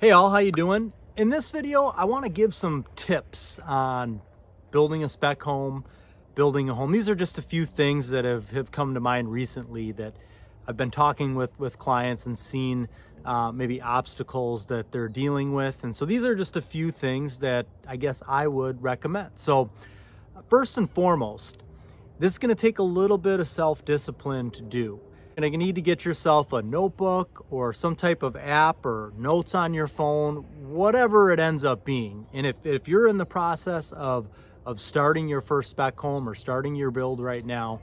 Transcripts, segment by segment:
Hey all, how you doing? In this video, I want to give some tips on building a spec home, building a home. These are just a few things that have come to mind recently that I've been talking with clients and seen maybe obstacles that they're dealing with. And so these are just a few things that I guess I would recommend. So first and foremost, this is going to take a little bit of self-discipline to do. And you need to get yourself a notebook or some type of app or notes on your phone, whatever it ends up being. And if you're in the process of starting your first spec home or starting your build right now,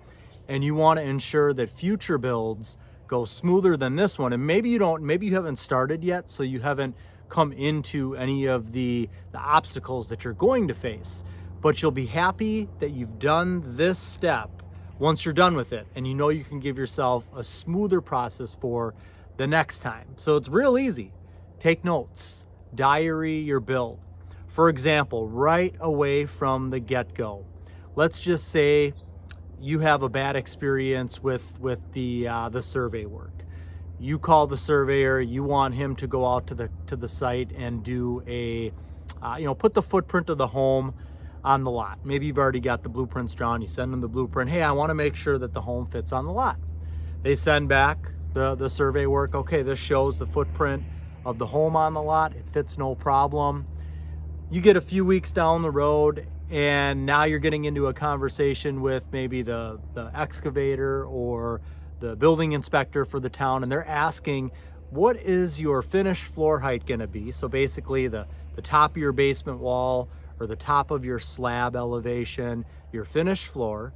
and you want to ensure that future builds go smoother than this one, and maybe you haven't started yet, so you haven't come into any of the obstacles that you're going to face, but you'll be happy that you've done this step once you're done with it, and you know you can give yourself a smoother process for the next time. So it's real easy. Take notes, diary your build. For example, right away from the get-go, let's just say you have a bad experience with the survey work. You call the surveyor, you want him to go out to the site and do a put the footprint of the home on the lot. Maybe you've already got the blueprints drawn. You send them the blueprint. Hey, I want to make sure that the home fits on the lot. They send back the survey work. Okay, this shows the footprint of the home on the lot. It fits no problem. You get a few weeks down the road, and now you're getting into a conversation with maybe the excavator or the building inspector for the town, and they're asking, what is your finished floor height going to be? So basically the top of your basement wall or the top of your slab elevation, your finished floor,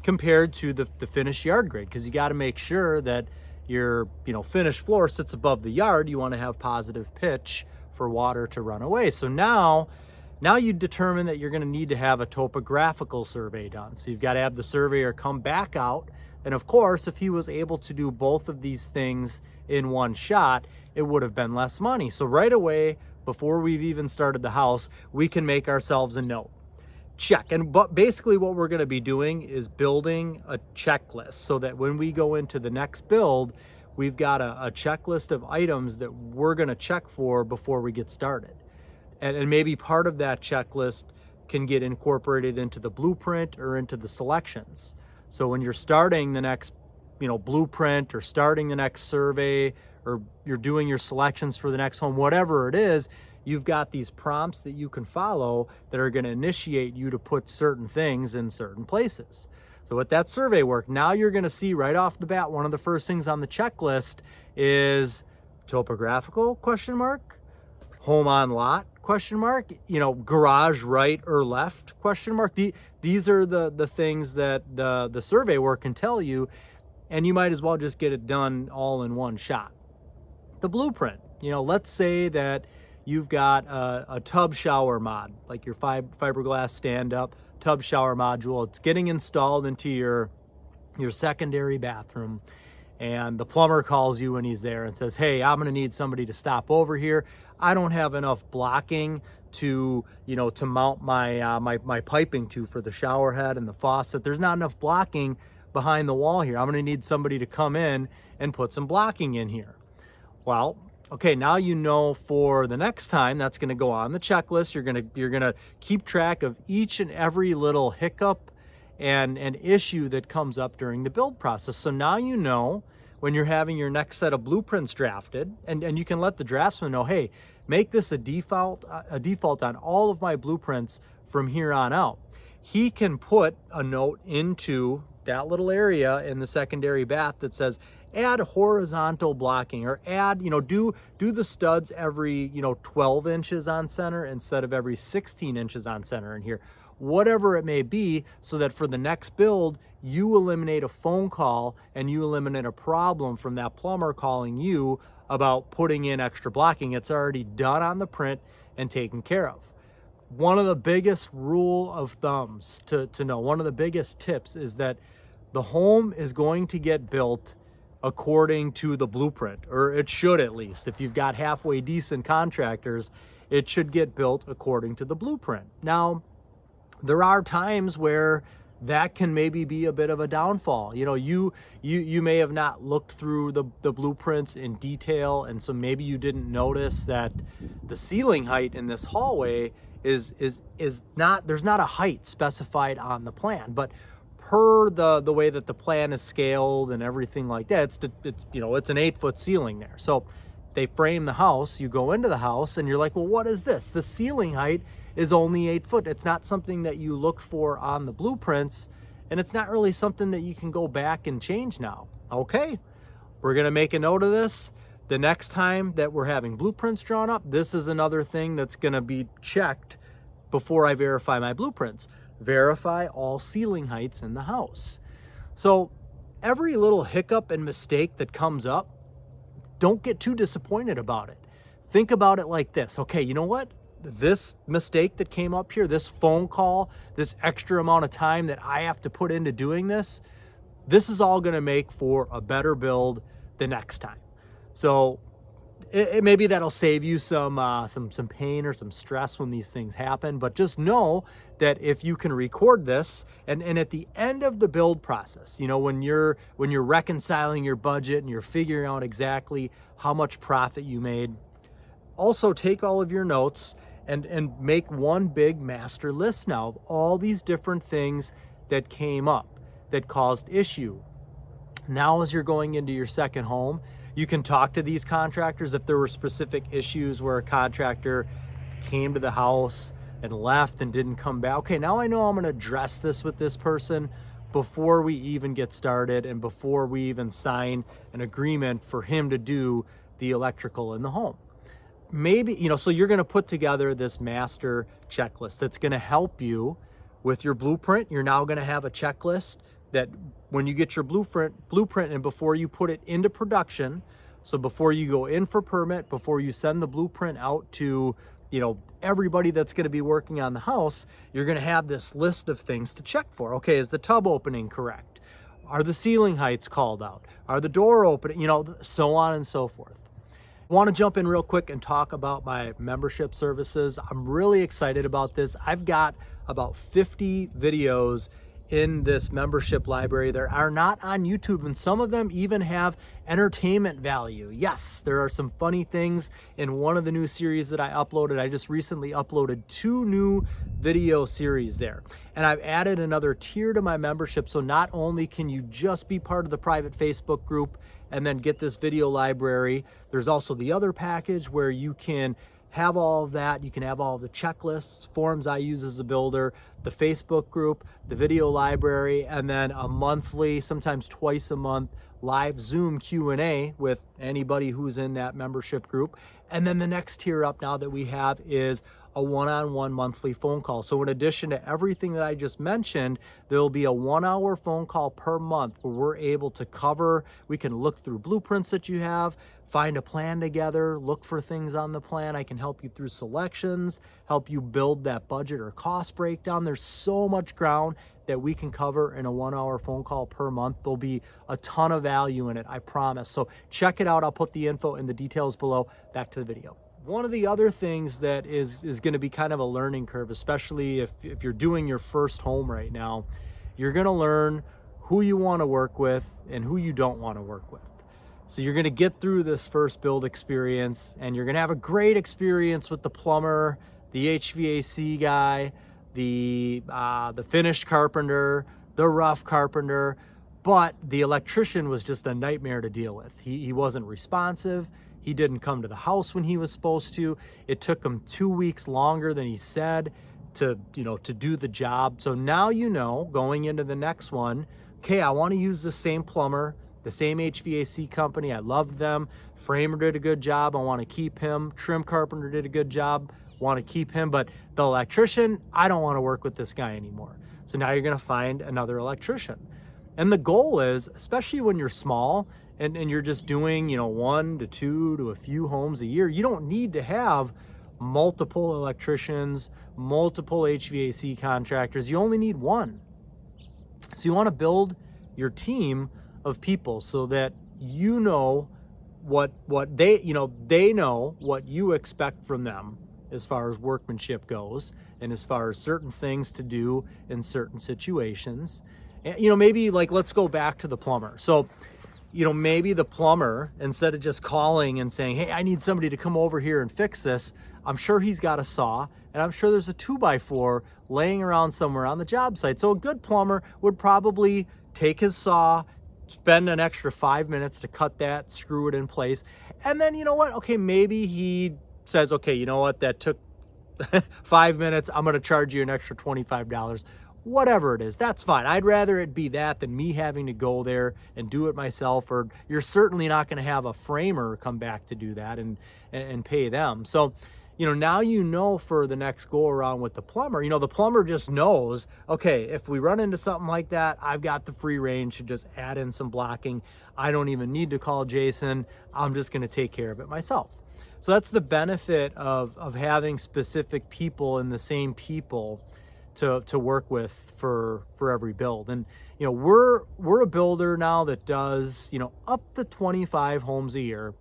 compared to the finished yard grade, because you got to make sure that your finished floor sits above the yard. You want to have positive pitch for water to run away. So now you determine that you're going to need to have a topographical survey done. So you've got to have the surveyor come back out, and of course, if he was able to do both of these things in one shot, it would have been less money. So right away, before we've even started the house, we can make ourselves a note. Check. But basically what we're going to be doing is building a checklist so that when we go into the next build, we've got a checklist of items that we're going to check for before we get started. And maybe part of that checklist can get incorporated into the blueprint or into the selections. So when you're starting the next blueprint or starting the next survey, or you're doing your selections for the next home, whatever it is, you've got these prompts that you can follow that are going to initiate you to put certain things in certain places. So with that survey work, now you're going to see right off the bat, one of the first things on the checklist is topographical ? Home on lot ? Garage right or left ? These are the things that the survey work can tell you, and you might as well just get it done all in one shot. The blueprint, let's say that you've got a tub shower mod, like your fiberglass stand-up tub shower module. It's getting installed into your secondary bathroom, and the plumber calls you when he's there and says, hey, I'm going to need somebody to stop over here. I don't have enough blocking to mount my piping to for the shower head and the faucet. There's not enough blocking behind the wall here. I'm going to need somebody to come in and put some blocking in here. Well, okay, now you know for the next time that's going to go on the checklist. You're going to keep track of each and every little hiccup and issue that comes up during the build process. So now you know when you're having your next set of blueprints drafted, and you can let the draftsman know, hey, make this a default on all of my blueprints from here on out. He can put a note into that little area in the secondary bath that says, add horizontal blocking, or add, do the studs every, 12 inches on center instead of every 16 inches on center in here, whatever it may be, so that for the next build, you eliminate a phone call and you eliminate a problem from that plumber calling you about putting in extra blocking. It's already done on the print and taken care of. One of the biggest rule of thumbs to know, one of the biggest tips is that the home is going to get built according to the blueprint, or it should at least. If you've got halfway decent contractors, it should get built according to the blueprint. Now, there are times where that can maybe be a bit of a downfall. You know, you may have not looked through the blueprints in detail, and so maybe you didn't notice that the ceiling height in this hallway is not, there's not a height specified on the plan, but per the way that the plan is scaled and everything like that, it's you know, it's an 8-foot ceiling there. So they frame the house, you go into the house and you're like, well, what is this? The ceiling height is only 8 foot. It's not something that you look for on the blueprints, and it's not really something that you can go back and change now. Okay, we're gonna make a note of this. The next time that we're having blueprints drawn up, this is another thing that's gonna be checked before I verify my blueprints. Verify all ceiling heights in the house. So every little hiccup and mistake that comes up, don't get too disappointed about it. Think about it like this. Okay, you know what? This mistake that came up here, this phone call, this extra amount of time that I have to put into doing this is all gonna make for a better build the next time. So maybe that'll save you some pain or some stress when these things happen, but just know that if you can record this, and at the end of the build process, you know, when you're reconciling your budget and you're figuring out exactly how much profit you made, also take all of your notes and make one big master list now of all these different things that came up that caused issue. Now, as you're going into your second home, you can talk to these contractors if there were specific issues where a contractor came to the house and left and didn't come back. Okay, now I know I'm gonna address this with this person before we even get started and before we even sign an agreement for him to do the electrical in the home. Maybe, you know, so you're gonna put together this master checklist that's gonna help you with your blueprint. You're now gonna have a checklist that when you get your blueprint and before you put it into production, so before you go in for permit, before you send the blueprint out to, you know, everybody that's going to be working on the house, you're going to have this list of things to check for. Okay, is the tub opening correct? Are the ceiling heights called out? Are the door opening? You know, so on and so forth. I want to jump in real quick and talk about my membership services. I'm really excited about this. I've got about 50 videos in this membership library that are not on YouTube, and some of them even have entertainment value. Yes, there are some funny things in one of the new series that I uploaded. I just recently uploaded 2 new video series there, and I've added another tier to my membership. So not only can you just be part of the private Facebook group and then get this video library, there's also the other package where you can have all of that. You can have all of the checklists, forms I use as a builder, the Facebook group, the video library, and then a monthly, sometimes twice a month, live Zoom Q&A with anybody who's in that membership group. And then the next tier up now that we have is a one-on-one monthly phone call. So in addition to everything that I just mentioned, there'll be a 1-hour phone call per month where we're able to cover, we can look through blueprints that you have, find a plan together, look for things on the plan. I can help you through selections, help you build that budget or cost breakdown. There's so much ground that we can cover in a 1-hour phone call per month. There'll be a ton of value in it, I promise. So check it out. I'll put the info and the details below. Back to the video. One of the other things that is gonna be kind of a learning curve, especially if you're doing your first home right now, you're gonna learn who you wanna work with and who you don't wanna work with. So you're gonna get through this first build experience and you're gonna have a great experience with the plumber, the HVAC guy, the finished carpenter, the rough carpenter, but the electrician was just a nightmare to deal with. He wasn't responsive. He didn't come to the house when he was supposed to. It took him 2 weeks longer than he said to do the job. So now you know, going into the next one, okay, I wanna use the same plumber, the same HVAC company. I love them. Framer did a good job. I want to keep him. Trim carpenter did a good job. Want to keep him. But the electrician, I don't want to work with this guy anymore. So now you're going to find another electrician. And the goal is, especially when you're small and you're just doing, 1 to 2 to a few homes a year, you don't need to have multiple electricians, multiple HVAC contractors. You only need one. So you want to build your team of people so that what they know what you expect from them as far as workmanship goes and as far as certain things to do in certain situations. And, maybe like, let's go back to the plumber. So, maybe the plumber, instead of just calling and saying, hey, I need somebody to come over here and fix this, I'm sure he's got a saw, and I'm sure there's a 2x4 laying around somewhere on the job site. So a good plumber would probably take his saw, spend an extra 5 minutes to cut that, screw it in place. And then, you know what? Okay, maybe he says, okay, you know what? That took 5 minutes. I'm going to charge you an extra $25. Whatever it is, that's fine. I'd rather it be that than me having to go there and do it myself, or you're certainly not going to have a framer come back to do that and pay them. So, now for the next go around with the plumber, the plumber just knows, okay, if we run into something like that, I've got the free range to just add in some blocking. I don't even need to call Jason. I'm just going to take care of it myself. So that's the benefit of having specific people in the same people to work with for every build. And we're a builder now that does up to 25 homes a year,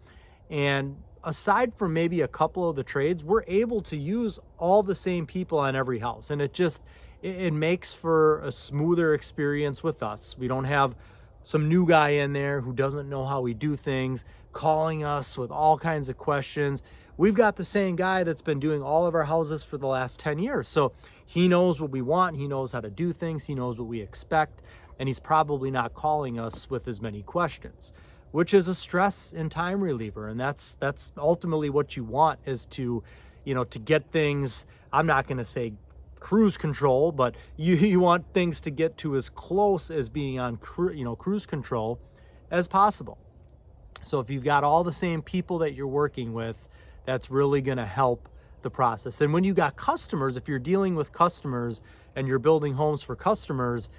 and aside from maybe a couple of the trades, we're able to use all the same people on every house, and it makes for a smoother experience with us. We don't have some new guy in there who doesn't know how we do things calling us with all kinds of questions. We've got the same guy that's been doing all of our houses for the last 10 years. So he knows what we want, he knows how to do things, he knows what we expect, and he's probably not calling us with as many questions, which is a stress and time reliever. And that's ultimately what you want, is to get things, I'm not going to say cruise control, but you want things to get to as close as being on cruise control as possible. So if you've got all the same people that you're working with, that's really going to help the process. And when you got customers, if you're dealing with customers and you're building homes for customers,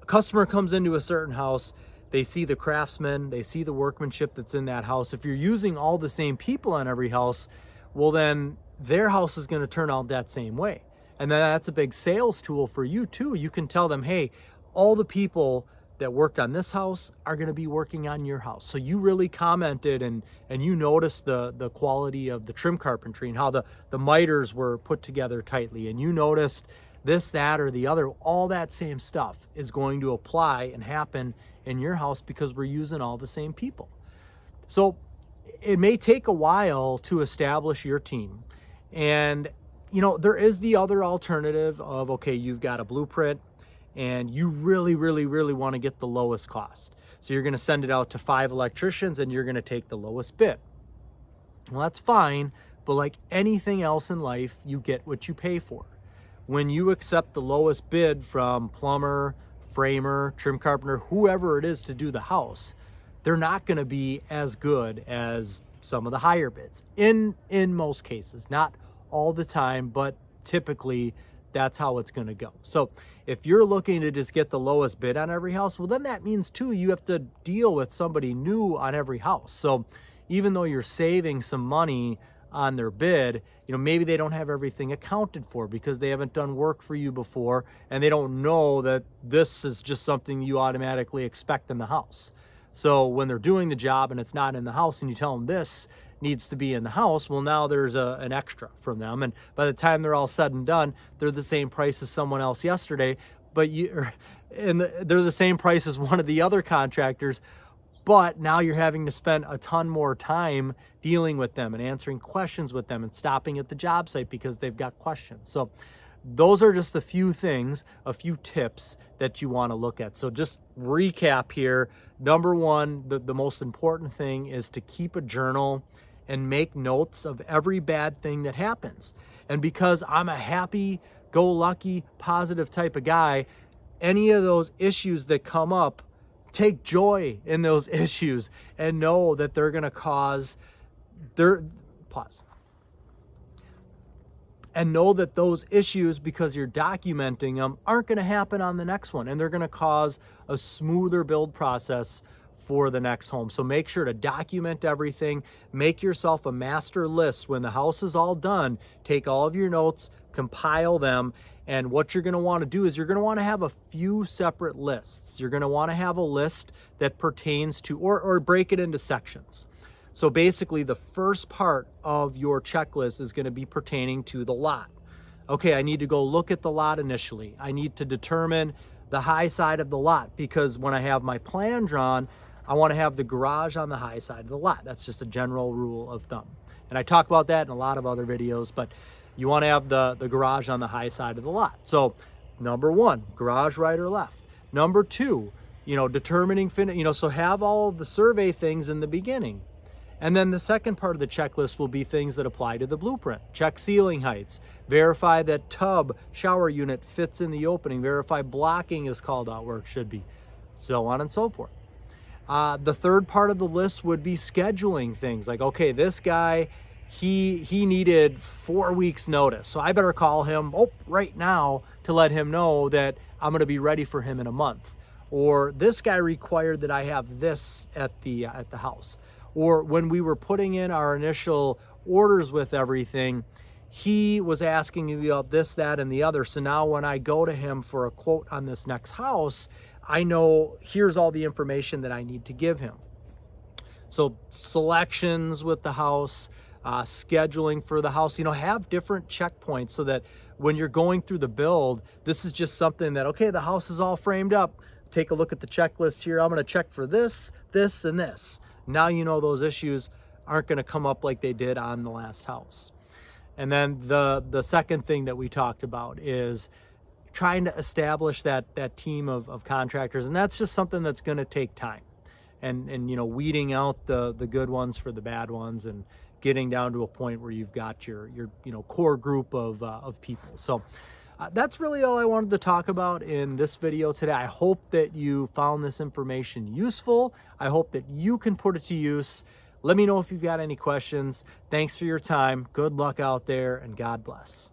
a customer comes into a certain house, they see the craftsman, they see the workmanship that's in that house. If you're using all the same people on every house, well, then their house is going to turn out that same way. And then that's a big sales tool for you too. You can tell them, hey, all the people that worked on this house are going to be working on your house. So you really commented and you noticed the quality of the trim carpentry and how the miters were put together tightly, and you noticed this, that, or the other. All that same stuff is going to apply and happen in your house because we're using all the same people. So it may take a while to establish your team. And there is the other alternative of, okay, you've got a blueprint and you really, really, really want to get the lowest cost. So you're going to send it out to 5 electricians and you're going to take the lowest bid. Well, that's fine, but like anything else in life, you get what you pay for. When you accept the lowest bid from plumber, framer, trim carpenter, whoever it is to do the house, they're not going to be as good as some of the higher bids in most cases. Not all the time, but typically that's how it's going to go. So if you're looking to just get the lowest bid on every house, well, then that means too, you have to deal with somebody new on every house. So even though you're saving some money on their bid, maybe they don't have everything accounted for because they haven't done work for you before, and they don't know that this is just something you automatically expect in the house. So when they're doing the job and it's not in the house and you tell them this needs to be in the house, well, now there's an extra from them, and by the time they're all said and done, they're the same price as someone else yesterday, but they're the same price as one of the other contractors, but now you're having to spend a ton more time dealing with them and answering questions with them and stopping at the job site because they've got questions. So those are just a few things, a few tips that you want to look at. So just recap here. Number one, the most important thing is to keep a journal and make notes of every bad thing that happens. And because I'm a happy-go-lucky, positive type of guy, any of those issues that come up, take joy in those issues and know that they're going to cause and know that those issues, because you're documenting them, aren't going to happen on the next one, and they're going to cause a smoother build process for the next home. So make sure to document everything. Make yourself a master list. When the house is all done, take all of your notes, compile them, and what you're going to want to do is you're going to want to have a few separate lists. You're going to want to have a list that pertains to, or break it into sections. So basically the first part of your checklist is going to be pertaining to the lot. Okay, I need to go look at the lot initially. I need to determine the high side of the lot, because when I have my plan drawn, I want to have the garage on the high side of the lot. That's just a general rule of thumb. And I talk about that in a lot of other videos, but you want to have the garage on the high side of the lot. So number one, garage right or left. Number two, determining so have all of the survey things in the beginning. And then the second part of the checklist will be things that apply to the blueprint. Check ceiling heights, verify that tub shower unit fits in the opening, verify blocking is called out where it should be, so on and so forth. The third part of the list would be scheduling things like, okay, this guy, he needed 4 weeks notice, so I better call him right now to let him know that I'm going to be ready for him in a month. Or this guy required that I have this at the house. Or when we were putting in our initial orders with everything, he was asking me about this, that, and the other. So now when I go to him for a quote on this next house, I know here's all the information that I need to give him. So selections with the house, scheduling for the house, have different checkpoints so that when you're going through the build, this is just something that, okay, the house is all framed up. Take a look at the checklist here. I'm going to check for this, this, and this. Now those issues aren't going to come up like they did on the last house. And then the second thing that we talked about is trying to establish that team of contractors. And that's just something that's going to take time. And weeding out the good ones for the bad ones, and getting down to a point where you've got your core group of people. So that's really all I wanted to talk about in this video today. I hope that you found this information useful. I hope that you can put it to use. Let me know if you've got any questions. Thanks for your time. Good luck out there, and God bless.